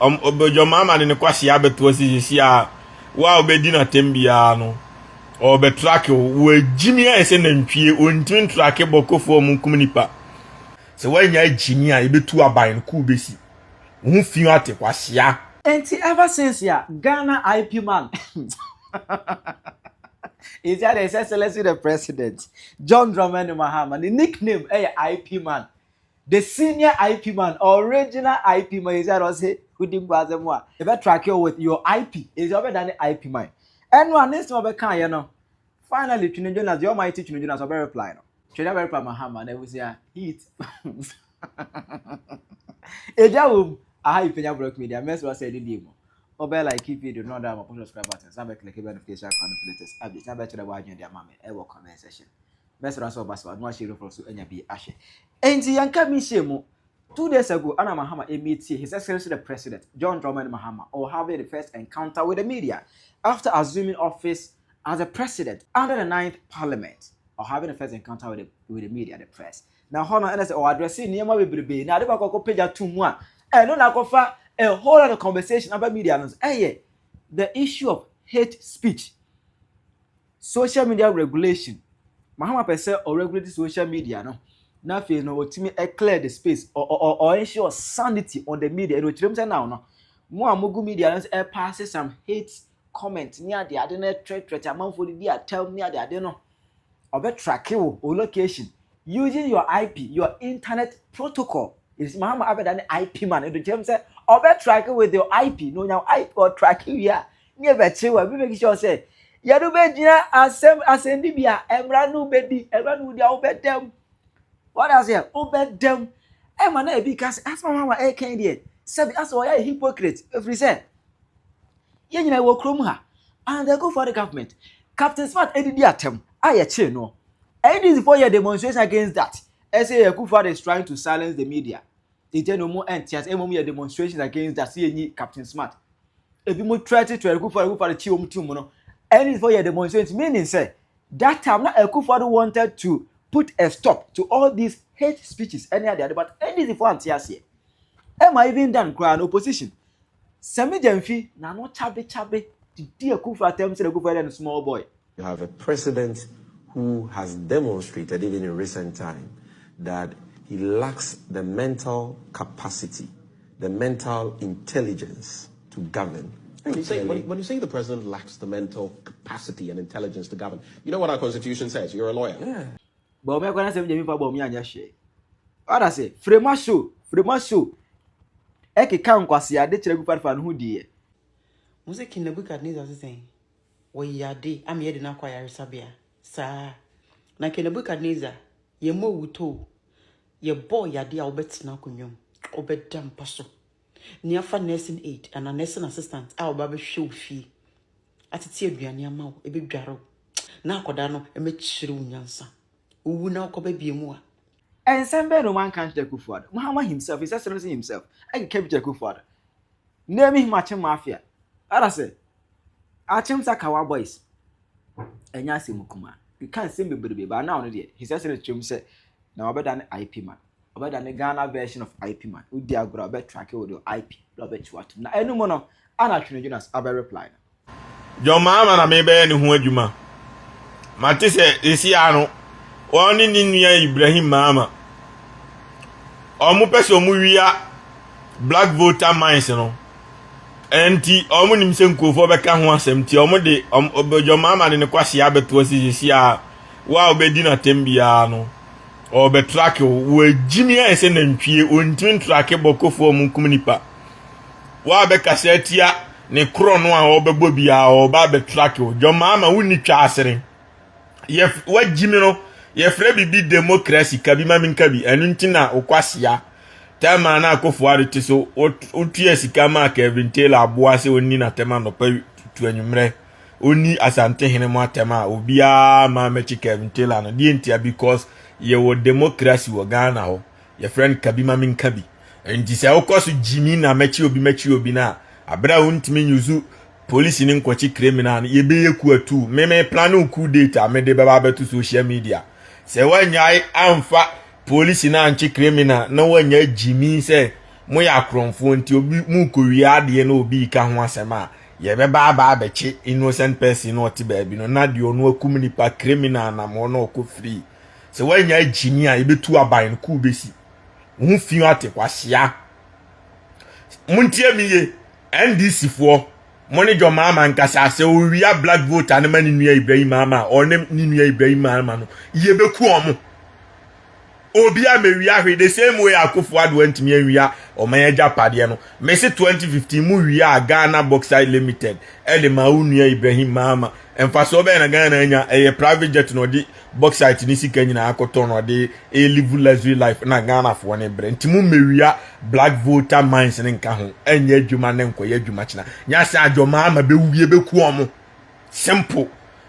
John Mahama ne kwasea beto asisi a wa obedi na tembia no o be track wo jimi a ese nantwie ontimi track bokofo mu kumnipa se wanya jimi a ebetu aban ku besi hu fi ate kwasea enti ever since ya Ghana IP man is that His Excellency the President John Mahama, the nickname IP man, the senior IP man, original IP man. Is that also who didn't pass them what? If I track you with your IP, is over than the IP man. And one next to overcome, you know. Finally, Twene Jonas, your mighty Twene Jonas, will reply. No, should I reply Mahama? And they will say, heat. I Penyah broke media. Mess was said in the demo. Obey like if you do not have a subscribe button, some click the notification icon, updates. Now better the watch in their mammy. Ever comment section. Best answer password. No share for so any be ashe. And the young coming shemo 2 days ago, Anna Mahama meets His Excellency the President John Mahama, or having the first encounter with the media after assuming office as a president under the 9th Parliament, or having the first encounter with the media, the press. Now, Honor and or addressing near my baby. Now, they go Penyah 2-1. And no, like offer a whole lot of conversation about media. The issue of hate speech, social media regulation. Mahama per se or regulate social media. No, nothing. No, to me, clear the space or ensure sanity on the media. And which now, no more mugu media passes some hate comments near the other threat amount for the dia tell me the other no or be track you or location using your IP, your internet protocol. Is Mahama ever than IP man? And the James said, or be track with your IP. No, now IP or track you here. Never chill. We make sure say, Yadu Bejina Ascendibia, Emranu Bedi, Emranu dia obed them. What else here? Obed them. Emma, because as Mahama a Canadian, said, as why a hypocrite. If we say, you know, will chrome her, and they go for the government. Captain Smart, Eddie Atem, I a chain no. And this is for your demonstration against that. SA Akufo-Addo is trying to silence the media. It's no more entities. A demonstration against that. See Captain Smart. If you try to Akufo-Addo chill no. And it's for your demonstration. Meaning say that time now Akufo-Addo wanted to put a stop to all these hate speeches. Any other, but any is for entities. Am I even done crying opposition? Semi Jemfi na no chabe. The dear Akufo-Addo say Akufo-Addo is small boy. You have a president who has demonstrated even in recent time that he lacks the mental capacity, the mental intelligence to govern. When you say the president lacks the mental capacity and intelligence to govern, you know what our constitution says? You're a lawyer. Yeah. But me gonna say Jemmy for me anya share. What I say? Frema show. Eke kan kwasea de kire gufa fa no hudie. Muse kin Nebukadnezar say, "Wo yade am ye de na kwa yaresabia." Sa na kin Nebukadnezar ye mo wuto ye boy yade a obetina konwom obedam paso ni afa nursing aid and a nursing assistant a oba be hwe ofi atete aduane ama wo ebedwaro na akoda no emechire unyansa owu na akoba biemu a And Sembe no man can't take Akufo-Addo. Mahama himself, His Excellency himself, I can keep Akufo-Addo. Name him Machem Mafia. I say, Achem Sakawa boys. And Yasi Mukuma. You can't see me, but now, His Excellency said, now better than IP man. Better than the Ghana version of IP man. Who dare go about track with your IP. Robert what? Now, any more, Anna Twene Jonas, I will reply. John Mahama na mebe ni hu adwuma matise esiano oni ni nua Ibrahim Mahama omu pese omu wia black voter minds no enti omu nimse nkofo beka ho asem ti omu de John Mahama ne kwasea beto asisi a wa obedi na tembia no o be track wo jimi a ese nantwie ontimi track bokofo mu kumnipa wa be kasetia ne krono a obebo bia o ba be track o John Mahama woni twa asere ye wa jimi no ye frɛ bibi democracy kabi ma minka bi enu ntina okwasea tema na Akufo-Addo ti so otua sika ma Kevin Taylor aboa se oni na tema no pa tu anwumre oni asante hene mo atema obia ma mechi Kevin Taylor no die ntia because ye wo democracy wo Ghana ho ye friend kabi ma minka bi enti se okoso jimi na mechi obi na abra wontimi nyuzu police ni nkwachi criminal ye be yeku atu meme plan ku data me de baba betu social media se wanyai amfa police na anchi criminal na wanya jimi se mo ya kromfo nti obi mu kowia de na obi ka ho asema ye be ba abechi innocent person no ti ba bi no na de ono akum nipa criminal na mo no ko free se wanya engineer e betu aban ku besi hu fi ate kwasea muntie miye NDC fo money John Mahama nkasa se owia black vote anema ni nua Ibrahim Mahama onem ni nua Ibrahim Mahama no ye beku omo obi amewia hwe the same way akofo ado ntimi awia omanya japade no mesi 2015 mu wia Ghana Bauxite Limited ele ma unua Ibrahim Mahama emfa so be na Ghana anya private jet no di Bauxite ni sika nyina akoto no de live luxury life na Ghana fo ne bre ntimu mewia black voter mines ne nka ho anya adwuma ne nkoye adwuma kina nya sa John Mahama be wie be ku omo simple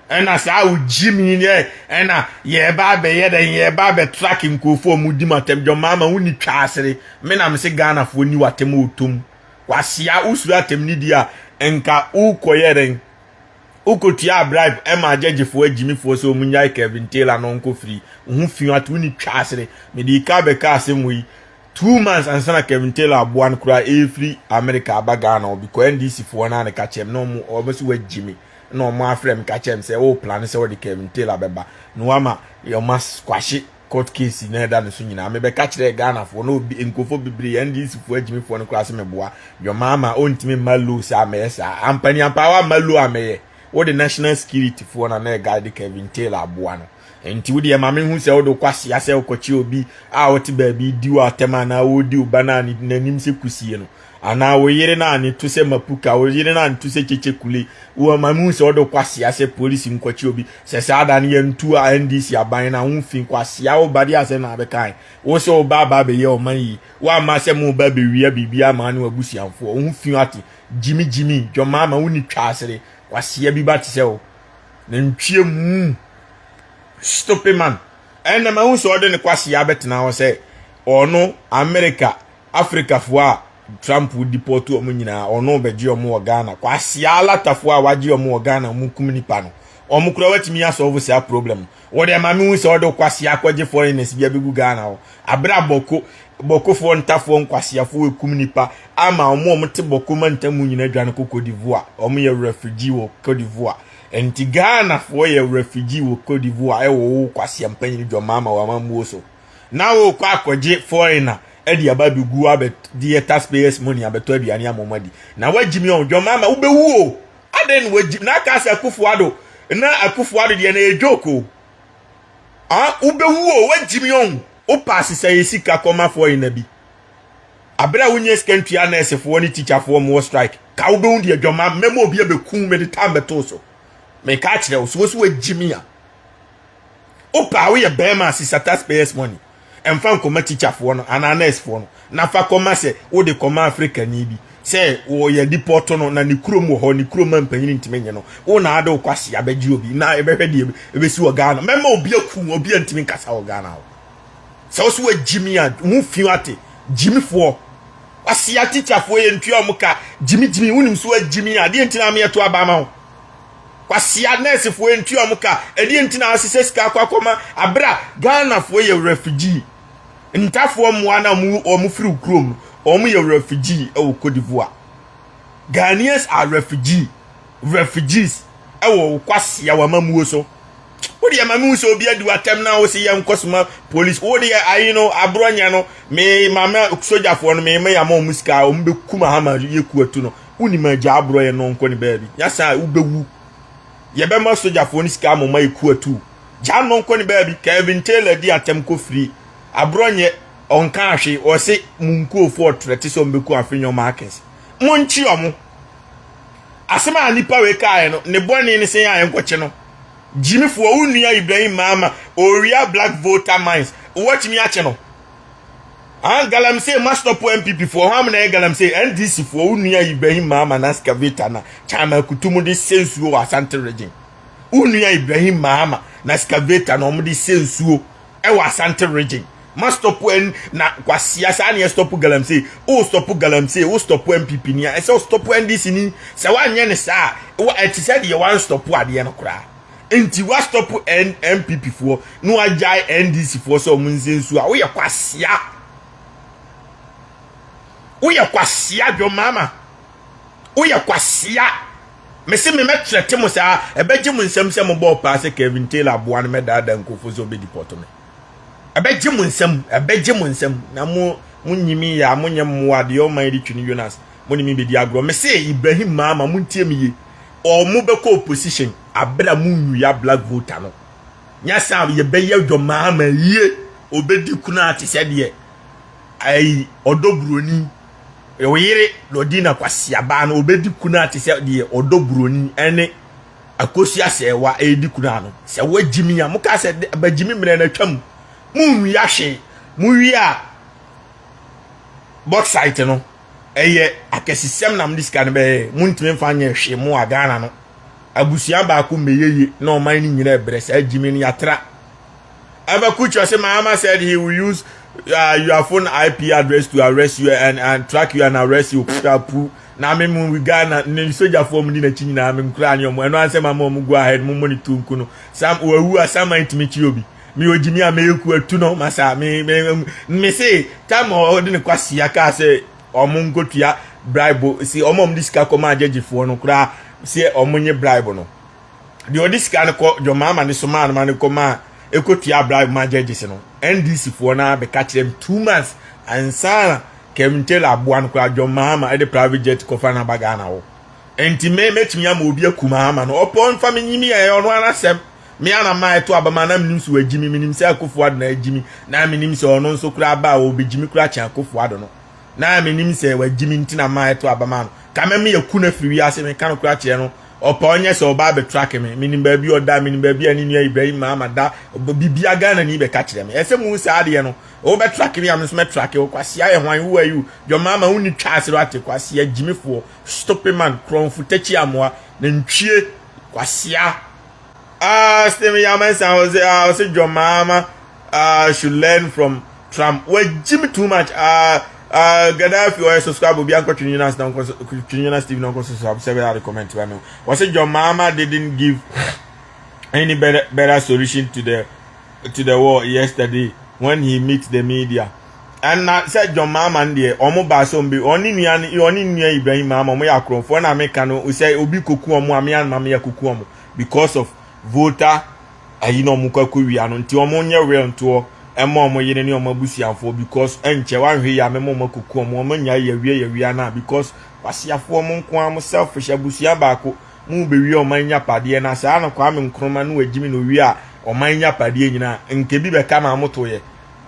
ena sa o jimi ne ena ye ba be ye den ye ba be tracking kofo mu di matem John Mahama woni twasere me na me se Ghana fo ni watem otum kwasea usura atem ni dia enka ukoye den ukotia bribe ema jejefo ajimi fo so munyai Kevin Taylor no nko free hu fi atu woni twasere me di ka be ka asem wi 2 months and sana Kevin Taylor abuan kura free America abaga obi ko NDC fo na ne ka chem no mu obesu wajimi no mo afrem ka chem say o plan say o de Kevin Taylor beba no ama yo mas kwashi court case na da no so nyina me be ka kire Ghana fo no obi enkofo bibiri NDC fo ajimi fo no class me boa yo mama ontimi malu sa me sa ampani ampawa malu ameye o the national security fo na guide Kevin Taylor aboa no enti wo de mama hu say o do kwasea say okochi obi a woti ba bi di wa tema na wo di ubana ni nanim se kusie no ana wo yire na ani to se mapuka wo yire na ani to se chechekule wo mama hu say o do kwasea say police nkochi obi se ada na yentu a NDC aban na hu fin kwasea wo badi ase na be kan wo se o ba be ye o man yi wa ma se mo ba be wi bibia ma na wabusianfo hu fin ati Jimmy John Mahama woni twasere kwasea bi ba ti se o na ntwie mu stop man ena ma hu so de ne kwasea betena wo se ono America Africa fo a Trump deport o nyina ono beji o mo Ghana kwasea latafo a waji o mo Ghana mu kumni pa no o mu kura watimi ya solve se problem wo de ma mi hu so de kwasea kwaje foreigners bia begu Ghana o abra boko fo ntafo nkwasea fo kumni pa ama o mo te boko mantamu nyina dwane ko Cote d'Ivoire o mo ye refugee wo Cote d'Ivoire enti Ghana fo ye refugee wo Cote d'Ivoire wo kwasea mpanyi John Mahama wa mamuo so na wo kwa akwaje foreigner edi ababi gu abet die taxpayers money abeto aduane amomadi na wajimi on John Mahama ubewu o aden wajimi na ka se Akufo-Addo na Akufo-Addo de na ejoko ubewu o wajimi on o pass say sika koma foreigner bi abra wunye skantua na esefo ni teacher fo mo strike ka ubewu de John Mahama memo obi abeku me de time beto so me ka kire o so wajimi a o pa we ye bema sisa taxpayers money emfa nkoma teacher fo no ana nurse fo no na fa koma se wo de koma Africa ni bi se wo ye deport no na ni krom wo ho ni krom mpanyin ntimenye no wo na ade kwase abaji obi na ebehwe de ebesi wo Ghana mema obi aku obi ntimi nkasa wo Ghana wo se wo so Jimmy a mu fi ate Jimmy fo asia teacher fo ye ntwa omuka Jimmy wonim so Jimmy a de ntina me to abama wo kwasia nurse fo ye ntwa omuka e de ntina asese sika akoma abra Ghana fo ye refugee ntafo mo na mu omu free krom omu ye refugee e wo Cote d'Ivoire Ghanaians are refugees e wo kwasea wa mamuo so wo de mamu so obi adu atem na wo se ye nkosoma police wo de ayi no abronya no me mama soldier fo no me ya ma musika omu be kuma hama ye kuatu no uni ma ja abroye no nko ni baabi yasa ubewu ye be ma soldier fo ni sika mo ma ye kuatu ja no nko ni baabi Kevin Taylor di atem ko free abronye onka ahwe o se munku ofo trete so mbeku afenyo markets monchi omo asema anipa we kai no ne boni ni se ya enkoche no Jimmy fo unua Ibrahim Mahama oria black voter mines watch me ache no galamse master po MPP fo ham na galamse NDC fo unua Ibrahim Mahama na excavator na chama kutumu de sensuo wa Asante region unua Ibrahim Mahama na excavator na omde sensuo e wa Asante region master po na kwasea sa na stop galamse o stop galamse o stop MPP ni e se stop NDC ni se wanye ne sa wa etise de one stop ade no kra enti wa stop MPP fo no ajai NDC fo so munzensu a wo ye kwasea Uya kwasea John Mahama. Uya kwasea. Me se me threateníng mo sa ebeji mo nsem se mo ball pass Kevin Taylor aboa no me dada nkofo zo be deport me. Ebeji mo nsem na mo nyimi ya mo nyem mo ade o man di Twene Jonas. Mo ni mi be di agro. Me se Ibrahim Mahama mo ntie me ye. O mo be ko opposition abra mo nyu ya black voter no. Nya sa ye be ye John Mahama ye obedi kuna ate se de ai odobroni Ewire lodina kwasea ba na obedi kuna ate se de odobroni ene akosi asewa edi kuna no se wagimi ya muka se bagimi mre na twam mu ya hwe mu wi a box site no eye akesisem na mdiska ne be muntime mfa nya hwe mu agana no abusia ba ko meyeye na o man ni nyina ebre se agimi ni atra Abakucho say Mahama said he will use your phone IP address to arrest you and track you and arrest you. Na me mu Ghana ne soldier form ni na chi na me nkura ni omo eno ansem mama omo go ahead mu money to nkuno sam owu asama intimichi obi me ojimi a me yeku atu no masa me say time o de ne kwasea ka say omo ngotua bribe si omo mdiska koma judgefo no kura say omo nye bribe no de odiska ne ko John Mahama ne so man man koma ekotua bribe ma judges no NDC for na be catch them 2 months and sana Kevin Taylor aboan kwa John Mahama e de private jet ko fa na bagana wo enti me metimi am obi akuma Mahama no opon fa me nyimi e ono anasem me ana ma eto abama na menim so wagimi menim se akofo ado na agimi na menim se ono nso kura ba wo begimi kura chan akofo ado no na menim se wagimi ntina ma eto abama no kameme yakuna firi ase me kan kura che no Oponye so ba be track me minim ba bi oda minim ba bi ani nua Ibrahim Mahama da bibia Ghana ni be catch them ese mu se ade no o be track me am so me track o kwasea ye hwan who are you John Mahama uni twase ro ate kwasea jimifo stop man kronfu tachi amoa na ntwie kwasea stemi yaman say John Mahama should learn from Trump we jimi too much Gada if you are subscribe will be anchor Twene Jonas now Twene Jonas TV now subscribe several comment by me. Was it John Mahama didn't give any better solution to the war yesterday when he meet the media. And said John Mahama there omo ba so mbi oni nua Ibrahim Mahama omo ya krofo na America no say obi koku omo amian mama ya koku omo because of voter ayi no omo kwaku wi ano nti omo nye real nto omo yene ni omo busianfo because enche wanhwe ya memo makuku omo nya ya wie na because wasiafo omo nko am selfish abusia baako mu be wie omo nya pade na sa na kwa me nkroma no wagimi no wie a omo nya pade nyina nke bi be ka ma moto ye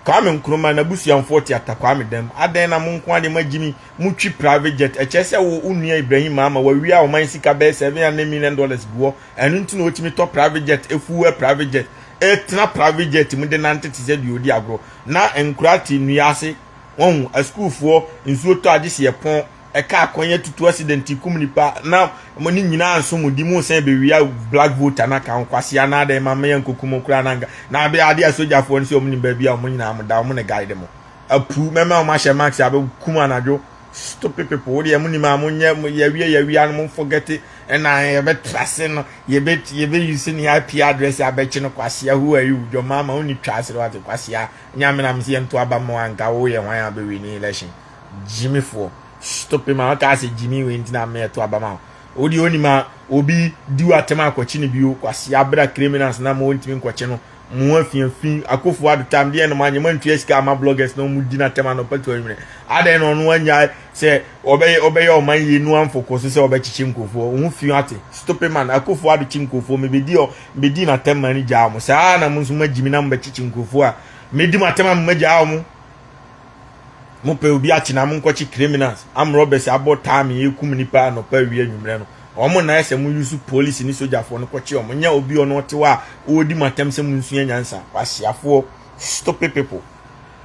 kwa me nkroma na busianfo ti atakwa me dem aden na mo nko ade magimi mu twi private jet eche se wo unua Ibrahim Mahama wa wie a omo sika be $7 million buo enu nti na otimi top private jet efuwe private jet etna private jet mu de nante ti se di odi agro na enkurati nuase won a school for nsuo to ade se epon e ka akonye tutu accident kum nipa na mo ni nyina anso mu di mu sen be wia black voter na kan kwasea na de mama yan kokum kura nanga na be ade asoja for nso mu ni ba bia mo nyina am da mo ne guide mo apu mema ma she max abe kum anajo stop people wo de mo ni ma mo nya ya wia no mo forget it and I bet trusting you bet using your IP address abechi no kwasea who are you John Mahama only trust what kwasea nyame na mse nto aba mo anka wo ye hwan abewi ni election Jimmy for stop him aka say Jimmy we ntina me to aba ma odi oni ma obi di atema akwachi ni bio kwasea bra criminals na mo ntimi nkwachi no mo afiafin akofo adu tam de no manye mantu esika ama bloggers no mu di na tema no patu anwene ade no no anya se obeye o man ye nu amfoko so se obechichi nkofo hu fi ate stop man akofo adu chi nkofo me bedi na tema ni ja mo sa na mo so magimi na mo bechichi nkofo a medi ma tema mo maja mo mo pe obi achi na mo nkwachi criminals am robbers about time ye kum nipa no pa wi anwumre no omo na ese mu use police ni soldier for no kwachi omo nya obi ono tewa odi matem se mu nsuya nyansa kwasiafo stop people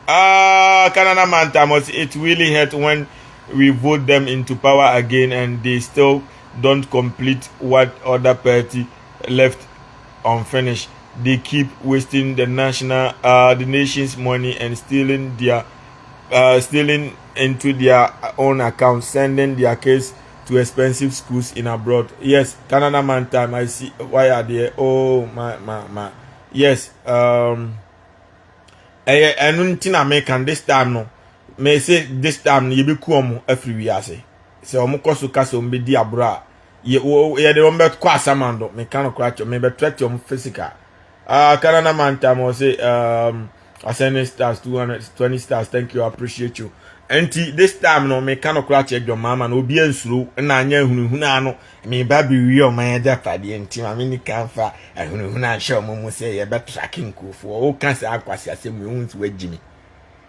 Canada man Thomas, it really hurt when we vote them into power again and they still don't complete what other party left unfinished. They keep wasting the nation's money and stealing into their own account, sending their kids to expensive schools in abroad. Yes, Canada man time. I see why are they? Oh my. Yes. Enunti na American this time no me say this time ye be ku omo afri wi ase se omo koso kasa omo be di abura ye de omo be kwasa mando me kan okra cho me be threat omo physical Canada man time I say I send stars 220 stars, thank you, I appreciate you. And this time no me kan okra check your mama no obi ansuro na anya hunu ano me ba bi wi o man da fade enti ma me ni kan fa hunu na show mo say ye be tracking kofo o kan say akwase asem we hunti wagimi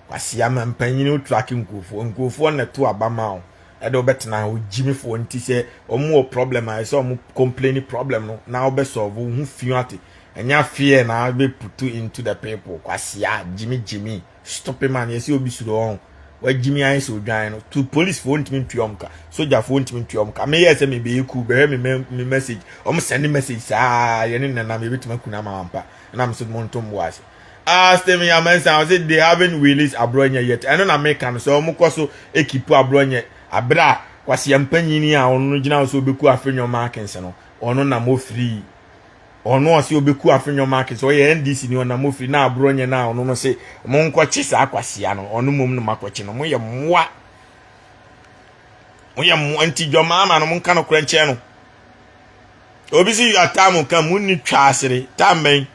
kwase ama mpanyin o tracking kofo na to abama o e do betena o jimi fo enti say omo problem I say omo complain problem no na o be solve hu fiate enya fear na be put into the people kwase jimi stop man you see obi suro on wa jimi ayi so dwan no to police for ntimi ntuomka soldier for ntimi ntuomka me yes me be ku be me message send message ye ne na me betuma kuna mampa na me so montom was stay me amansa I said they haven't released abronya yet and na make am so koso ekipu abronya abra kwase yampanyini a onu gina so beku afenyo markings no onu na mo free ono asi obeku afenyo market so ye NDC ni ona mofi na abronye na ono no se mo nkwachi sa akwasea no ono mom no makwachi no mo ye mwa anti John Mahama no mo nka no kranche no obi si atamu ka munni twasere tamben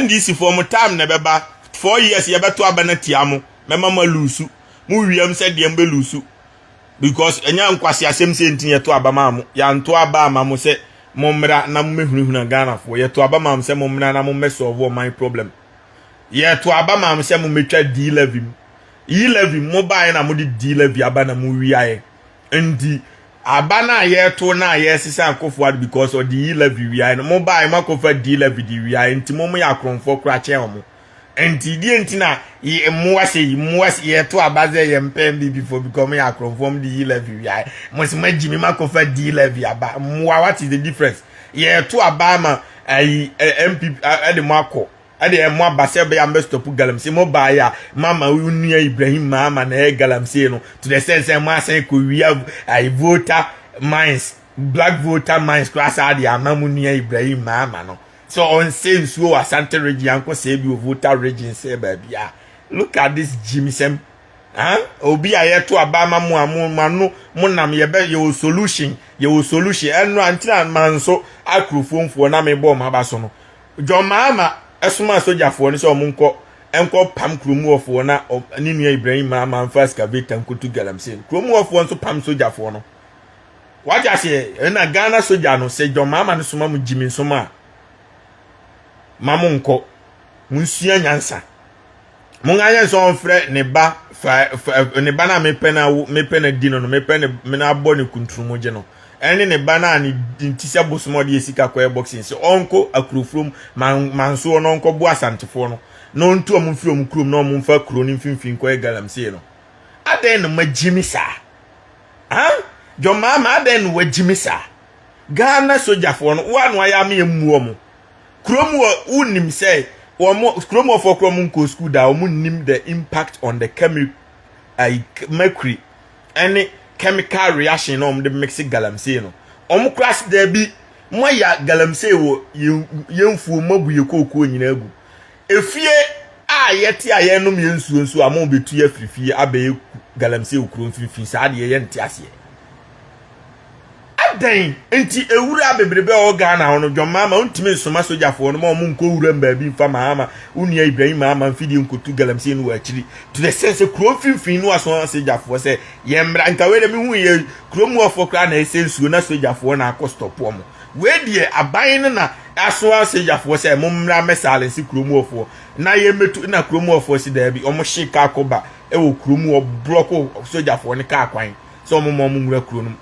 NDC for mo tam na beba 4 years ye beto abana tiamo mema malusu mu wiam se de mbe lusu because enya nkwase asem se ntinye to abama mo ya nto aba ma mo se momra na mmehunhuna Ghana fo ye to aba mam se momra na momme solve my problem ye to aba mam se mommetwa D11 E11 mobile na modi D11 aba na mu wiaye ndi aba na ye to na ye sisa akofo because of the E11 wiaye no mobile makofa D11 di wiaye nti momo ya kronfo kra che omo enti di enti na ye muase ye to aba ze ye mpembi before become ya kronfo di E11 wiaye mo se magimi makofa D11 aba muwa what is the difference ye to aba ma MP ade mako ade mo abase be am stop galamse mo ba ya mama unua Ibrahim Mahama na galamse no to the sense mo asen ko wia voter minds black voter minds class ade amamu nua Ibrahim Mahama no so on same so Asante region ko say bi voter region say ba bia look at this Jimisem obi aye to abama mu amanu munam ye be your solution enu antina manso akrofomfo na me bo ma ba so no John Mahama esuma sojafo ni so omunko enko pam kromu ofo na ni nua Ibrahim Mahama first excavator nkotu galamse kromu ofo nso pam sojafo no waja se na Ghana soja no se John Mahama no soma mu jimi nsoma mamunko munsua nyansa munganya so frɛ ne ba ne ba na mepena dino no mepena na abɔ ne kuntrumogye no ɛne ne ba na ne ntisa bosomo de esika kwa boxing se onko akurofrom manso no onko bo asantefo no no ntu omfiri omkrom no omfa kuro ne mfimfin kwa galamse no aden no magimi sa John Mahama aden no wagimi sa Ghana sojafo no wa no aya me emuo mo kromu unim say kromu for kromu ko school da nim the impact on the mercury any chemical reaction no the mix galamsey no class there bi moya galamsey wo yemfu mabu ye kokoo nyina agu efie yeti aye no yensu amon betu ya frifie abaye galamsey okuro mfimfin sa de ye nte ase adan enti ewura bebrebe o Ghana hono John Mahama untime soma sojafo no mo nko wura mbaabi mfa Mahama unia Ibrahim Mahama mfidi nkotu galamsey no wachiri to the sense kuro mfimfin no aso sojafo se ye mra nka we de me hu ye kuro mu ofo kra na esensuo na sojafo na akostop omo we die aban na aso sojafo se mo mra mesale si kuro mu ofo na ye metu na kuro mu ofo si da bi omo shika akoba e wo kuro mu o block sojafo ne ka akwan so mo nwura kuro no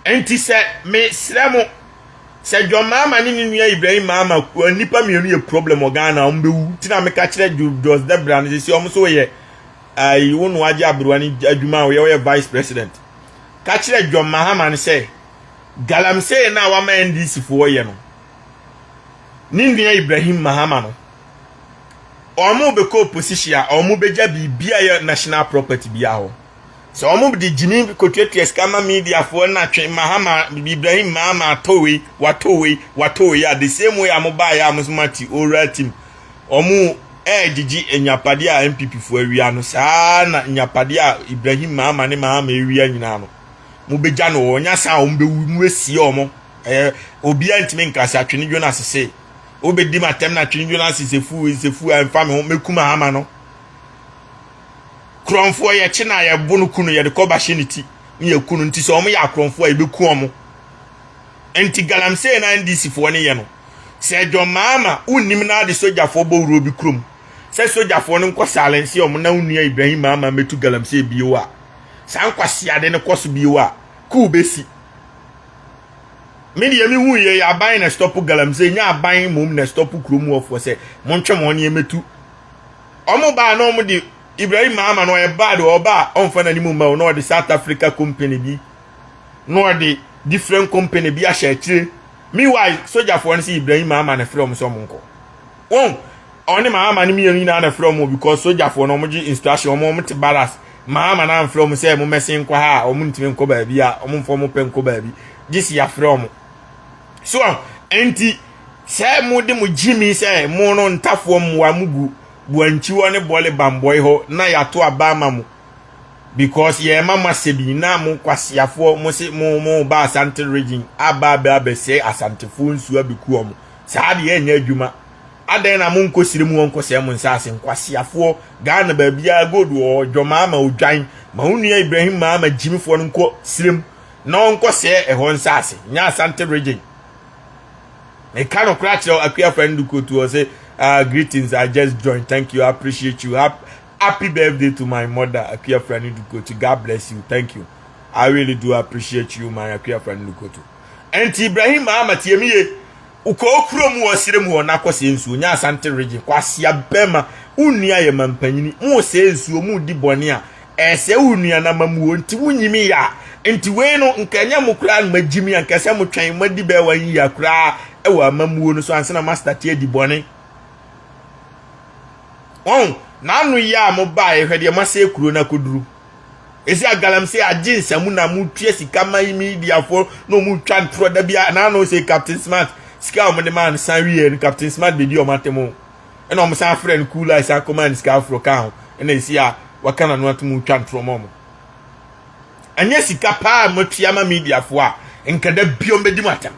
enti se me sremo se John Mahama ni nua Ibrahim Mahama nipa mienu ye problem o Ghana ombewu tina me ka kire Jos Debra no se omo so ye ai wonu aje abruwa ni adwuma wo ye vice president ka kire John Mahama ne se galamsey na wa ma NDC fo ye no ni nua Ibrahim Mahama no omo be ko opposition omo be ja bibia ye national property bia ho so omo di jimi kotwetu eskama media for na Twene Mahama Ibrahim Mahama watowe ya the same way amoba ya musmati oral team omo Gigi enyapade a MPP fo awia no saa na nyapade a Ibrahim Mahama ne Mahama awia nyina no mo beja no onya sa o mbewu mu esie omo obi antime nkasa Twene Jonas se obedi matem na Twene Jonas sefu amfa me ho meku Mahama no kronfo ye chi na ye bo no kunu ye de ko ba hyeniti ne ye kunu nti so omo ya kronfo a ebeku omo enti galamsey na ndisi fo ne ye no se John Mahama unnim na de sojafo bo wuro bi krom se sojafo no nko silence omo na unua Ibrahim Mahama metu galamsey biyo a san kwasea de ne koso biyo a ku besi me de mi hu ye aban na stop galamsey nya aban mom na stop krom ofo se montwe mo ne metu omo ba na omo de Ibrahim Mahama no e bad oba onfa na ni mu ma no de South Africa company bi no de different company bi a share meanwhile soldier for see Ibrahim Mahama na from so monko oni Mahama ni mi na na from because soldier for no moji instruction mo te balance Mahama na from say mo mesin kwa ha o mo ntime nko ba bi a o mo fo mo pe nko ba bi this ya from so enti say mo de mo jimi say mo no ntafo mo wa mugu buanchi woni bole bamboy ho na ya to abama mo because ye mama sebi na mo kwasiafo mo se mo ba Asante region aba se asantefo nsu abeku omo saa de enya adwuma adan na mo nkosire mu wonko se mo nsase kwasiafo Ghana ba bia godu John Mahama odwan ma unua Ibrahim Mahama jimifo no nko sirem na onko se ehon nsase nya Asante region me kano kratcho akua friend Lukoto say greetings, I just joined. Thank you, I appreciate you. Happy birthday to my mother, Akua friend Lukoto. God bless you. Thank you. I really do appreciate you, my Akua friend Lukoto. And Ibrahim Mahama tiemiye uko okrom wo sire mu na kwase nsuo nya Asante region kwasea bema unua ye mampanyini mu se nsuo mu di bone a ese unua na mamu nti wunyimi ya nti we no nkanya mu kra na magimi ankase mu twen madi be wa yi ya kra e wa mamu no so anse na master tie di bone nanu ya mo ba e hwede ma se kuro na koduru esi agalamsey agin mu na mu tue sika mai media for no mu twa ntro da bia na no say Captain Smart sika o de man san wie Captain Smart be di o matemo e no mo san friend cool I san command sika afro kan e na esi a wakana no atmu twa ntro mo anya sika pa mo tua ma media for a nkada biom be di matam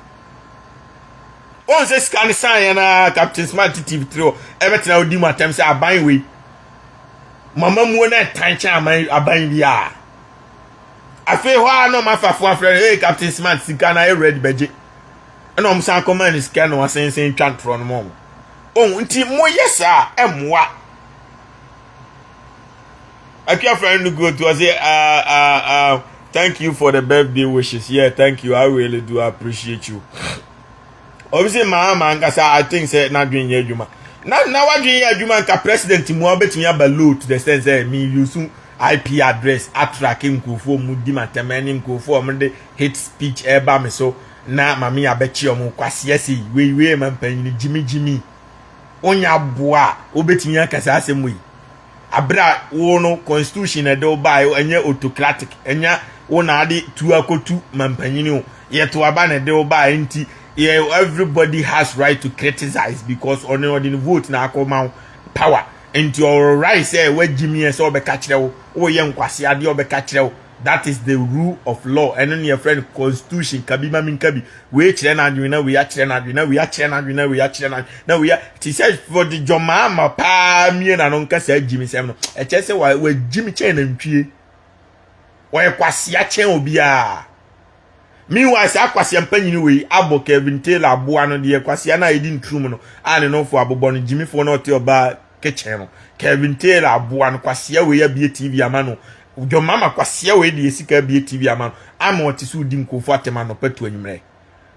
on se scan san na Captain Smart TV3 ebetena odi matam se aban we mama mu na tancha aban bia afi ho no mafafo afre hey Captain Smart sika na e ready beje na om san command scan no asensen twantro no mo nti mo yesa emwa Akua friend go to say thank you for the birthday wishes. Yeah, thank you, I really do appreciate you. Obviously Mahama ngasa I think say na dwen ye adwuma na wadwen ye adwuma nka president mu obetumi abalo to the sense say me use IP address attract nkofo mu di matemani nkofo mo de hate speech eba me so na mami abechi omo kwase ase we mampanyi jimi onya boa obetumi akasa asemu yi abra wo no constitution e de oba enye autocratic enya wo na ade tu akotu mampanyi ni o ye to aba na de oba enti yeah, everybody has right to criticize because on the vote na come power and your right say where Jimmy so be catch you oh yen kwase ade obe catch you. That is the rule of law and then your friend constitution kabima min kabi we kire na adwena we akire na adwena we akire na adwena we akire na we it says for the John Mahama pa mi na no nka say Jimmy sem no e che say we Jimmy chen na ntwie we kwase a chen obi a meanwhile say akwase mpanyini we abo Kevin Taylor aboa no de kwase na edi ntrum no ane no fo abobo no Jimmy fo no te oba kitchen no Kevin Taylor aboa no kwase we ya bie TV ama no John Mahama kwase we de esika bie TV ama no ama otisu di nkofo atema no patu anwumre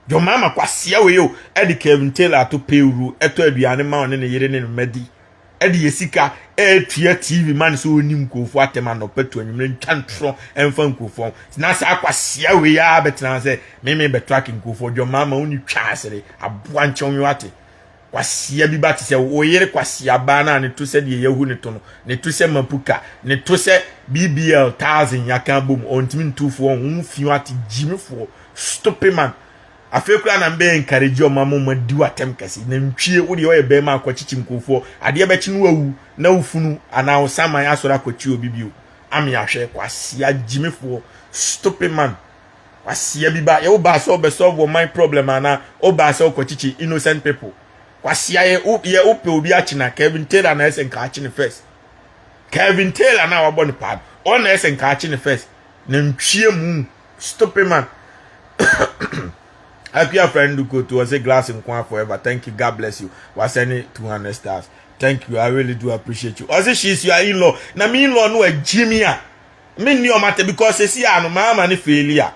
John Mahama kwase we yo e de Kevin Taylor to peuru eto aduane ma one ne yere ne madi e de esika etua TV man so oni nkofo atema no patu anwumre ntwantro emfa nkofo na sa kwase we ya betena se me be tracking nkofo John Mahama oni twa asere aboa nchonwe ate kwase bi ba te se oyere kwase aba na ne to se de yehu ne to no ne to se mapuka ne to se BBL 1000 yakan bom ontimi ntufo onfiu ate jimifo stupid man afekura na mbe encourage o mama ma di watem kase na ntwie wo de o ye be ma akwachichi nkofo ade be chi no wawu na ufunu ana osaman asora kwachi obi bio ami ahwe kwasea jimefo stupid man kwasea bi ba ye wo ba so be solve my problem ana o ba so kwachichi innocent people kwasea ye ope obi achi na Kevin Taylor na esen ka achi ne first Kevin Taylor na wabɔ ne pad on na esen ka achi ne first na ntwie mu stupid man. Happy a friend who go to was a glass in Kwan forever. Thank you. God bless you. Was any 200 stars. Thank you. I really do appreciate you. Also, she's your in-law. Na me in-law no a Jimmy. Me knew matter because they see no mama ni failure.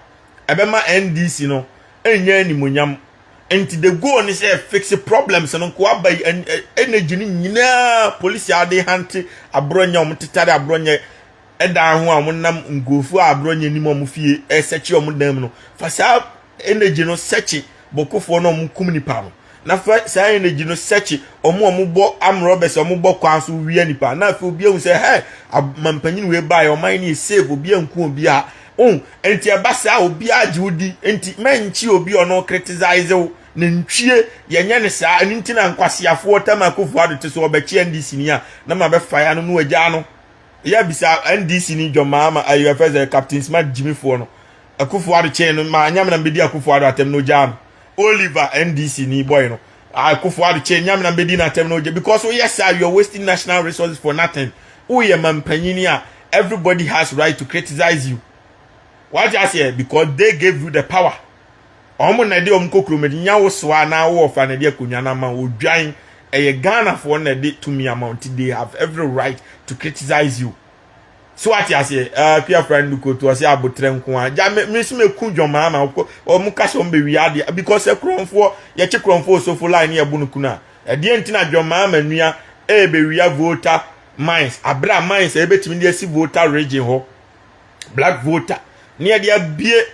Ebema NDC no. Enye ni munyam. Enti the go on is fix the problems no ko abai energy ni nyina police ade hante abronya omtetare abronya eda ho a monam ngofu abronya ni mo fie search o modam no fasa energy no search bokofo no mkum nipa no na fa sa energy no search omo bo am robbers omo bo kwan so wi nipa na fa obi ehun say hey mampanyin we buy o man ni save obi anku obi a enti abasa obi ajiudi enti menchi obi ono criticize o nantwie yenye ne saa enti na nkwasiafo tamakofo ado te so obechi NDC ni a na ma be fire no no agya no ya bisa NDC ni John Mahama ayo first captain smart Jimmy for no akufo ado che no ma nyam na mbedi akufo ado atem no jam Oliver NDC ni boy no akufo ado che nyam na mbedi na atem no because yes sir you are wasting national resources for nothing we mampanyini a everybody has right to criticize you. What I say because they gave you the power. Omo na de omkokro medi nyawo soa na wo fa na de akonya na ma odwan eye Ghana for na de to me amount they have every right to criticize you. So what I say peer friend ko to say abotre nko a ja me se ku John Mahama omo ka so mbe wi ade because ekronfo ye che kronfo so full line ye bunuku na e de ntina John Mahama nua e be wi voter mines abra mines e betimi de si voter region ho black voter ni dia bie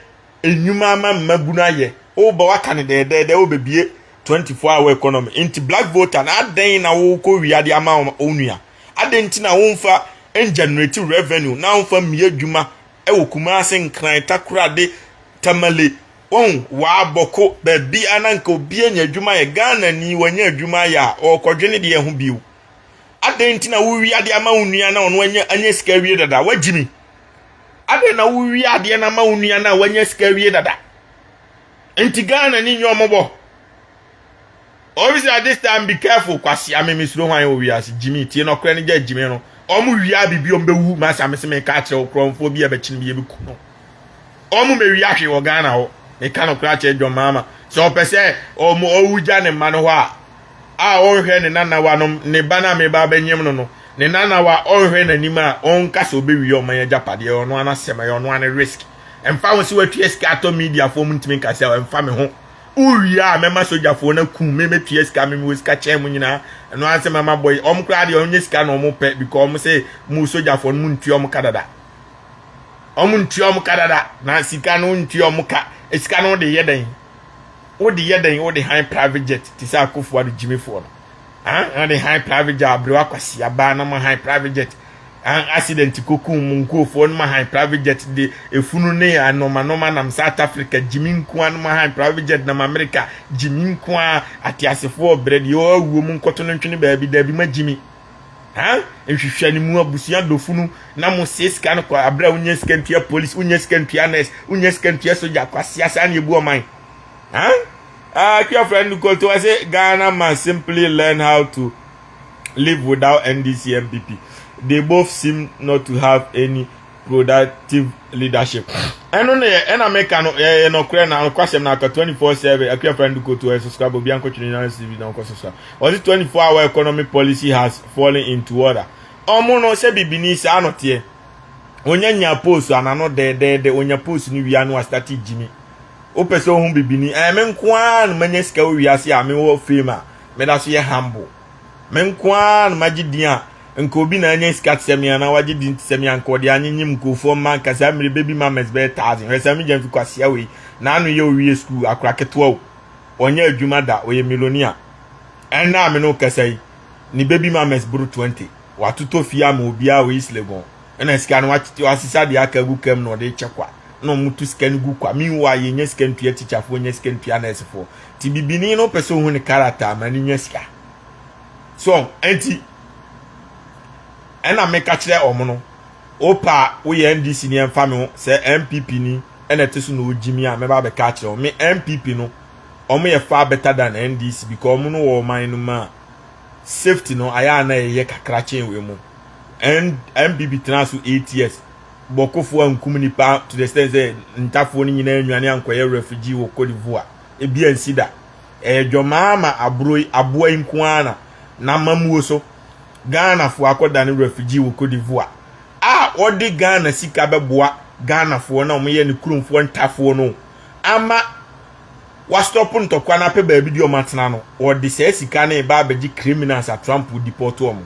enyuma ama maguna ye o ba waka ne de o bebie 24-hour economy into black voter na aden na wo ko wiade ama onua aden ti na wo mfa generate revenue na wo mfa mie adwuma e wo kuma se nkran takura de tamale won wa aboko be bi ananka obi anya adwuma ye Ghana ni wanya adwuma ya o kodwene de ho biu aden ti na wo wiade ama onua na ono anya sika wie dada wagimi ade na wuwi ade na ma unua na wanya sika wie dada enti Ghana ni nyomobo obviously at this time be careful kwasi amemesro hwan o wiase Jimmy tie no kra ne ja Jimmy no omu wia bibi ombewu ma sameseme ka kire okromfo bi abekyin bi ebiku no omu mewi ahwe wo Ghana ho ne ka no kra kire John Mahama so pese omu owuja ne ma no ho a ohwe ne nana wa no ne bana me ba benyem no ne nana wa ohwe nanima onkasa obewi o man japade ono anasema yo ono an risk emfa won si watue skato media fo mu ntimi kasa emfa me ho uwia mema soja fo na ku me metue ska me we ska che mu nyina eno ansema ma boy omkra de onye ska no mo pe because om say mu soja fo mu ntue om kadada na sika no ntue om ka ska no de yeden o de high private jet ti sa akofo ade Jimmy fo no and the high private jet abrewa kwasi aba na ma high private jet accident koku munko fo no ma high private jet de efunu ne anoma na South Africa Jimmy nko an ma high private jet na America Jimmy nko atiasefo bread yo awuo mu nkoto no ntwene baabi da bi ma Jimmy ehwehwa ni mu abusia dofunu na mo seska no kwa abra unya skantia police unya skantia nurse unya skantia soja kwasi asa na ebu oman your friend go to say Ghana must simply learn how to live without NDC MPP. They both seem not to have any productive leadership. I don't know, and I make no question now 24/7. Your friend go to subscribe. Be uncle Twene Jonas TV don't subscribe. Or this 24-hour economic policy has fallen into order. No say bibini say not here. Onya post and I know the onya post ni we anu start Jimmy. O person hu bibini me nkwa no manya sika wi ase a me wo fame me da so ye humble me nkwa no magidia nko obi na anya sika tsemia na wagidi tsemia nko de anynyim nkofo man kasa mere baby mamas be 1000 resa me jamfi kwase we na anu ye owie school akura keto onya adwuma da oye millionaire na me no kasa yi ni baby mamas buru 20 watuto fia ma obi a we islegon na sika no wasisa de akagu kam no de chekwa no mutu scan gu kwa meanwhile yenye scan tua teacher fo yenye scan tua nurse fo ti bibini no person hu ne character ma ni nya sika so enti ena meka kire omo no opa wo ye NDC ni emfa me se MPP ni ena tesu no ojimi a me ba be ka kire me MPP no omo ye far better than NDC because omo no wo man no ma safety no aya na ye kakra chen we mu and MPP transfer 8 years bokofo ankum nipa to the extent say ntafo ni nyina anwane ankoye refugee wo Cote d'Ivoire e bia nsida John Mahama aboa inkuana na mamuo so Ghana fo akoda ne refugee wo Cote d'Ivoire odi Ghana sika beboa Ghana fo na omoye ne kurumfo ntafo no ama wa stop ntokwa na pe ba bi di o matena no odi se sika na e ba beji criminals a Trump deport omo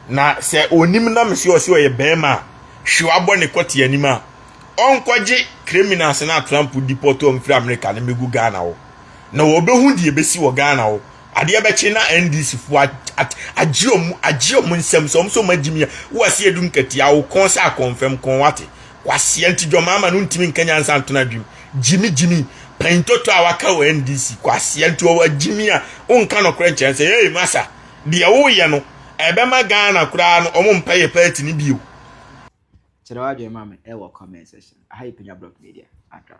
na se onim na mse o se o ye bema hwabo ne kwoti anima onkwaje criminals na Trump deport omo fra America na megu Ghana wo na wo behu die besi wo Ghana wo ade bechi na NDC fu agiom nsem so magimia wo ase edun katia wo kon sa confirm kon wate kwasea nti John Mahama no ntimi nkanya nsa ntona dwim jimi pentoto awaka wo NDC kwasea nti wo agimi a onka no kora nkyerse hey masa de wo ye no ebema Ghana kura no omo mpaye party ni bio Chirawa John Mahama e wo comment section. Aha Penyah Block Media. Atra.